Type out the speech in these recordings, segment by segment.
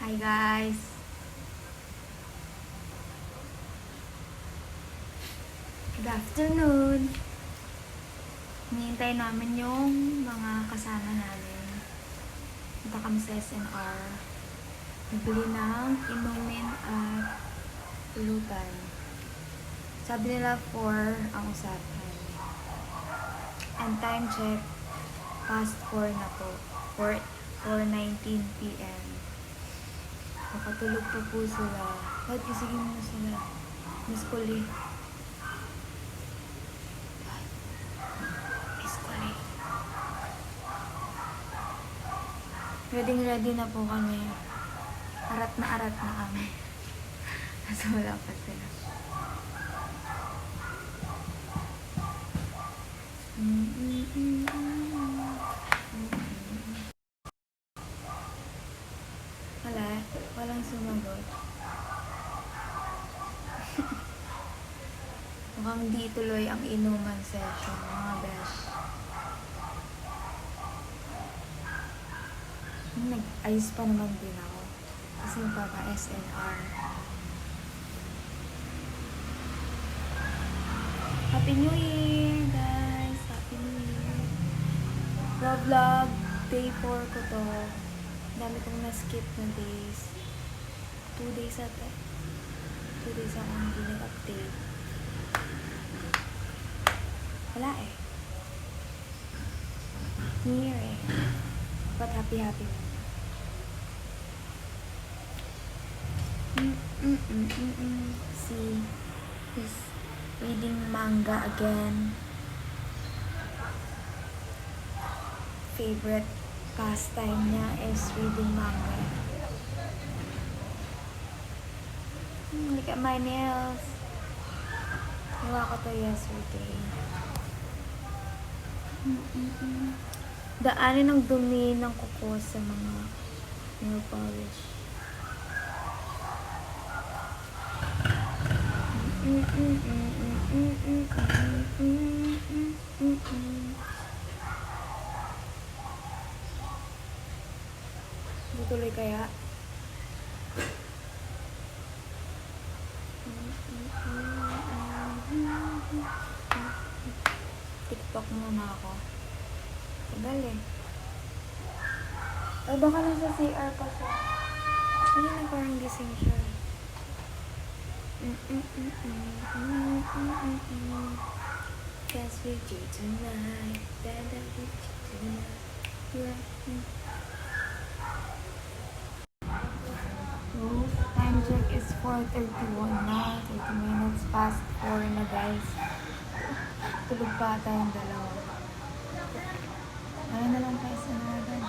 Hi guys! Good afternoon! Hinihintay namin yung mga kasama namin. Punta kami sa SNR. Bibili ng inumin at pulutan. Sabi nila 4 ang usapan. And time check, past 4 na po. 4:19 PM. Nakatulog pa po sila. Ba't isigin mo sila? Miss Kuli. Miss Kuli. Ready na po kami. Arat na kami. Kasi wala pa sila. Walang sumagot. Mukhang di tuloy ang inuman session, mga besh. Nag-ayos pa naman din ako. Kasi magpapa-SNR. Happy New Year, guys! Happy New Year! Vlog day 4 ko to. Dami kong na-skip na days. 2 days ata. 2 days akong hindi nag-update. Wala eh. New Year eh. But happy mo. See, he's reading manga again. Favorite pastime niya is reading manga. Look at my nails. Gawa ko to yesterday. Daanin ang dumi ng kuko sa mga nail polish. Tuloy kaya? TikTok muna ako. Tagal eh. Ay, baka nasa CR pa siya. Ayun na, parang gising siya. Dance with you tonight. Dance with you tonight. Time check is 4:31 na. 30 minutes past 4 na, guys. Tulog pa tayong dalawa. Ayaw na lang tayo sa natin.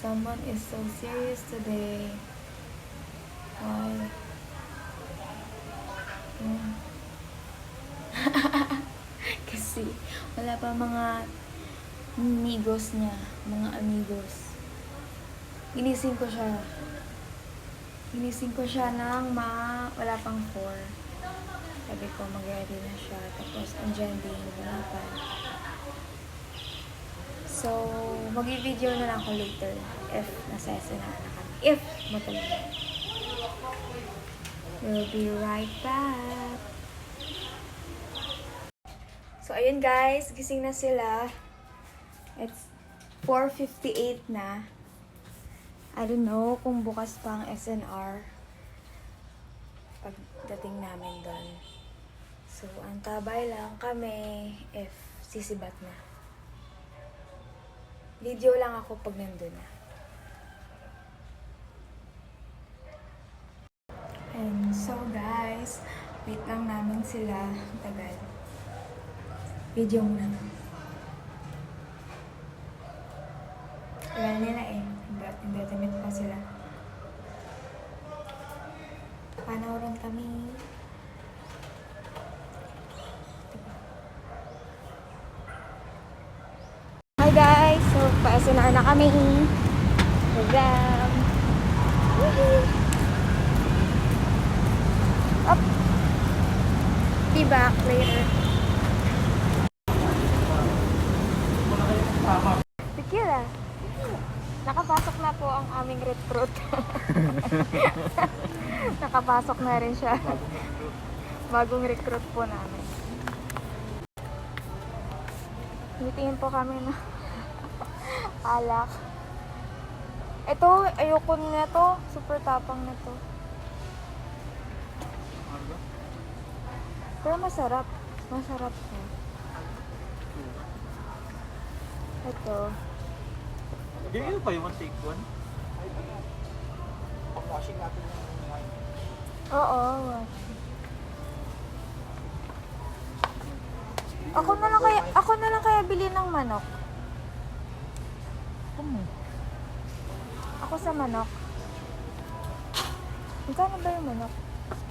Someone is so serious today. Why? Kasi wala pa mga amigos niya, amigos. Ginising ko siya ng wala pang 4. Sabi ko mag-ready na siya, tapos andyan din, wala pa. So, mag-video na lang ako later if nasa SNR na kami. If matuloy. We'll be right back. So, ayun guys, gising na sila. It's 4:58 na. I don't know kung bukas pa ang SNR pagdating namin doon. So, antabay lang kami if sisibat na. Video lang ako pag nandun na. And so guys, wait lang namin sila. Tagal. Video muna. Tagal nila eh. Hindi pa sila. Panoorin kami. Hi guys! So, pa-SNR na kami. Program. Up! Be back later. Tequila. Nakapasok na po ang aming recruit. Nakapasok na rin siya. Bagong recruit po namin. Tingin po kami na alak. Ito, ayoko na to. Super tapang na to. Pero masarap. Masarap to. Ito. Hindi ba yung take one? Washing natin yung wine. Oo. Ako na lang kaya bili ng manok. Ako sa manok. Magkano ba yung manok?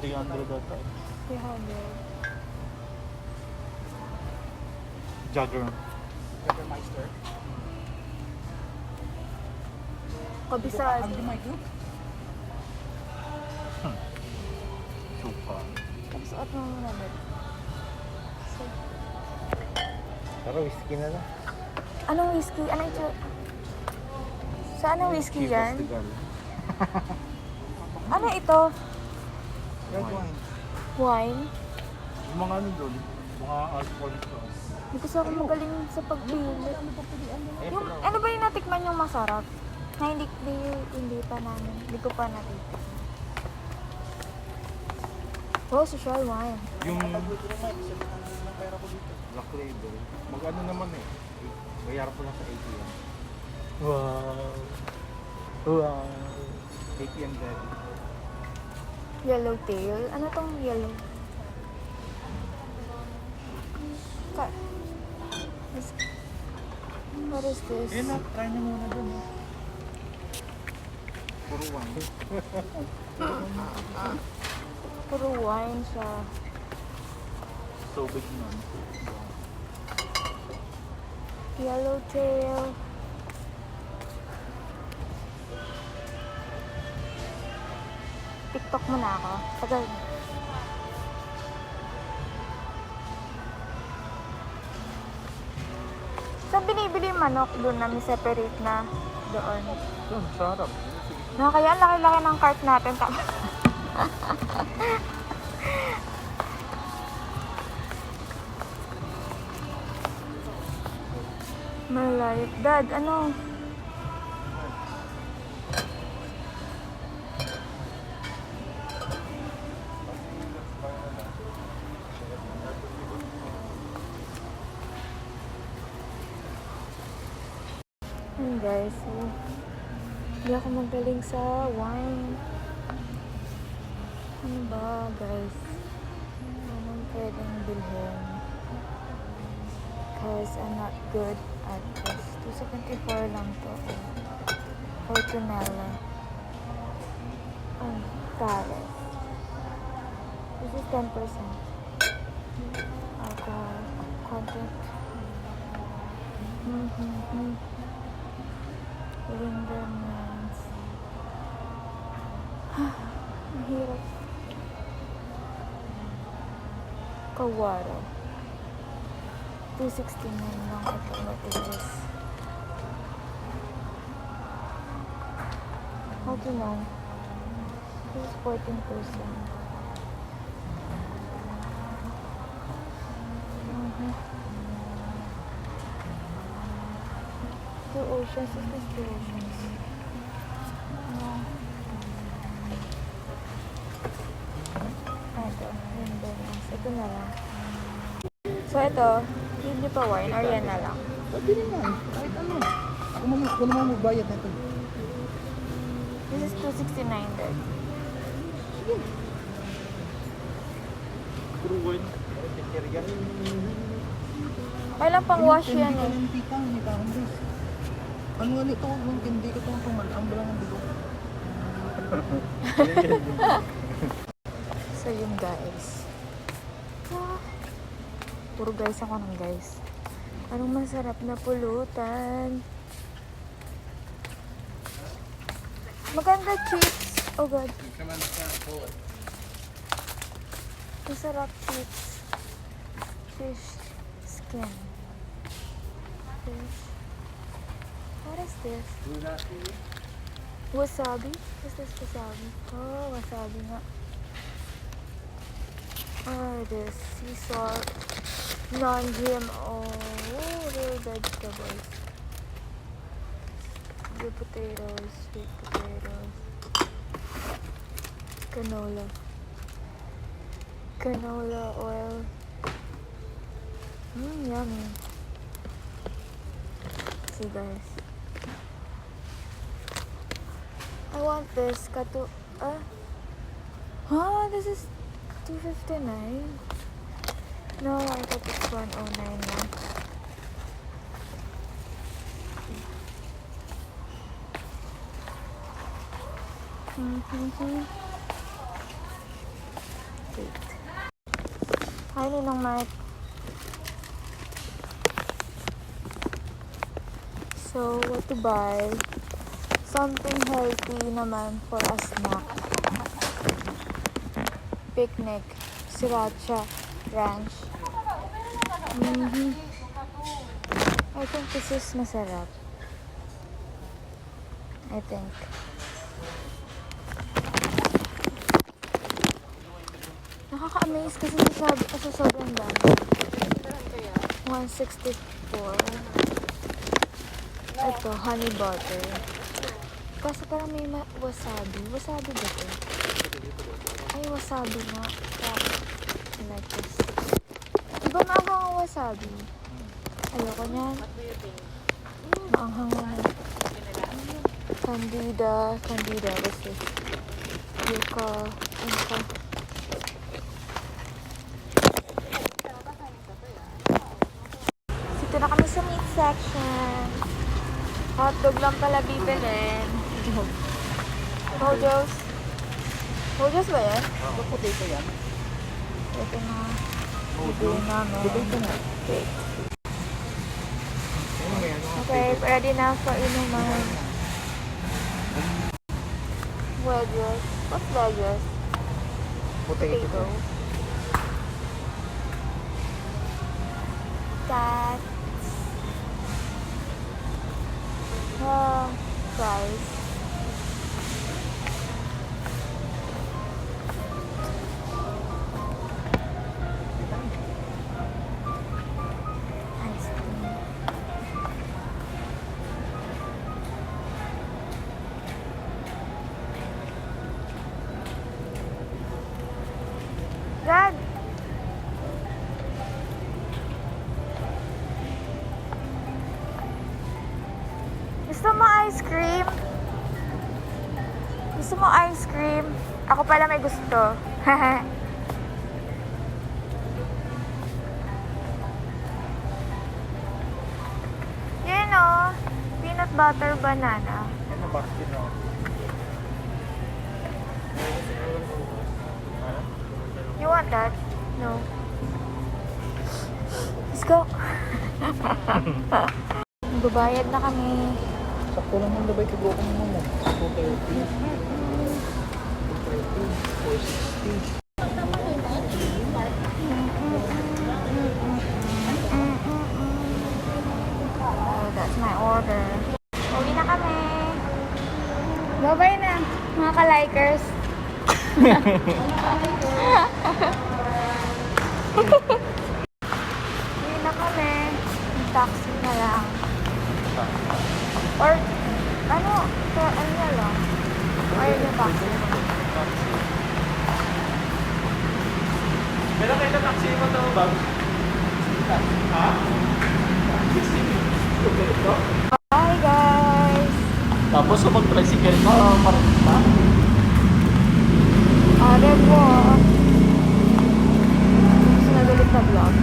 300 ata. 300. Jagger. Jägermeister. Kabisado. Suka. Pagsuot mo muna ba? Pero whiskey na lang. Anong whiskey? Anong ito? Sa anong whiskey yan? Ano ito? Red wine. Wine? Yung mga ano doon, mga alcohol sauce. Hindi kasi ako magaling sa pagpili. Yung, ano ba yung natikman yung masarap? Na hindi pa namin. Hindi ko pa natikman. Oh, social wine. Yung Pagbuti ng wine, isa ng pera ko dito. Black Label, mag-ano naman eh. Bayar ko lang sa ATM. Wow. Wow. ATM debit. Yellow tail. Ano tong yellow? What is this? Eh na, try nyo muna doon. Puro wine. Puro wine siya. So big nun. Yellow tail. TikTok mo na ako. Tagal. Saan binibili yung manok? Doon namin separate na doon. Doon, sarap. Kaya ang laki-laki ng cart natin. Malayot. Dad, ano? Ayun guys, so hindi ako magaling sa wine. Ano ba guys? Anong pwedeng bilhin? Because I'm not good at this. 274 lang to. Fortunella. Paris. This is 10%. Alcohol content. Lindermans. Mahirap. Kawaro. 269 lang ito matigas. How to know? This is 14%. Two Oceans. Is this Two Oceans? No. Ito. Lindermans. Ito na lang. So ito, hindi pa wine or yan na lang. Pwede naman. Kahit ano. Ako naman magbayad na ito. This is 269 din. Puro wine. Kailan pang wash yan eh. Ano nga nito? Hindi ko itong tumalang lang ang bilog. So yun guys. Puro guys ako ng guys. Anong masarap na pulutan? Maganda chips. Oh god. Masarap chips. fish skin. Fish. What is this? Wasabi? Is this wasabi? Oh, wasabi nga. Or this sea salt, non-GMO, real vegetables. Blue potatoes, sweet potatoes, canola. Canola oil. Yummy. See guys. I want this. This is $2.59. No, I thought it's $1.09 now. Wait. Hi, Ninong Mike. So, what to buy? Something healthy naman for a snack. Picnic. Sriracha Ranch. I think this is masarap. I think. Nakaka-amaze kasi sa sobrang dami. 164. Ito, honey butter. Kasi parang may wasabi. Wasabi ba ito? Ay, wasabi nga. I like this. Diba maanghang ang wasabi? Ayoko niyan. Maanghang nga. Candida. What's this? Yuca. Dito na kami sa meat section. Hotdog lang pala bibilin. Mojo's. Mojo's ba yan? Ito potato yan. Ito na. Bibili namin. Okay. Okay, ready na for inuman. Wedges. What's wedges? Potato. That. Fries. Ice cream. Dad! Gusto mo ice cream? Gusto mo ice cream? Ako pala may gusto. Yan o. Peanut butter banana. Ano ba? Sino? You want that? No. Let's go. Magbabayad na kami. Sakto lang yung labay kagro ko mo. 230. 460. Oh, that's my order. Uwi na kami. Bye-bye na, mga ka-likers. Uwi na kami. Taxi na lang. Or, ano na lang. Or yung taxi. Meron kayo na taxi mo ito, Bob? Ha? 60. Bye, guys. Tapos sa mag-tricycle ka, parang ba? Au revoir. Sunod ulit na vlog.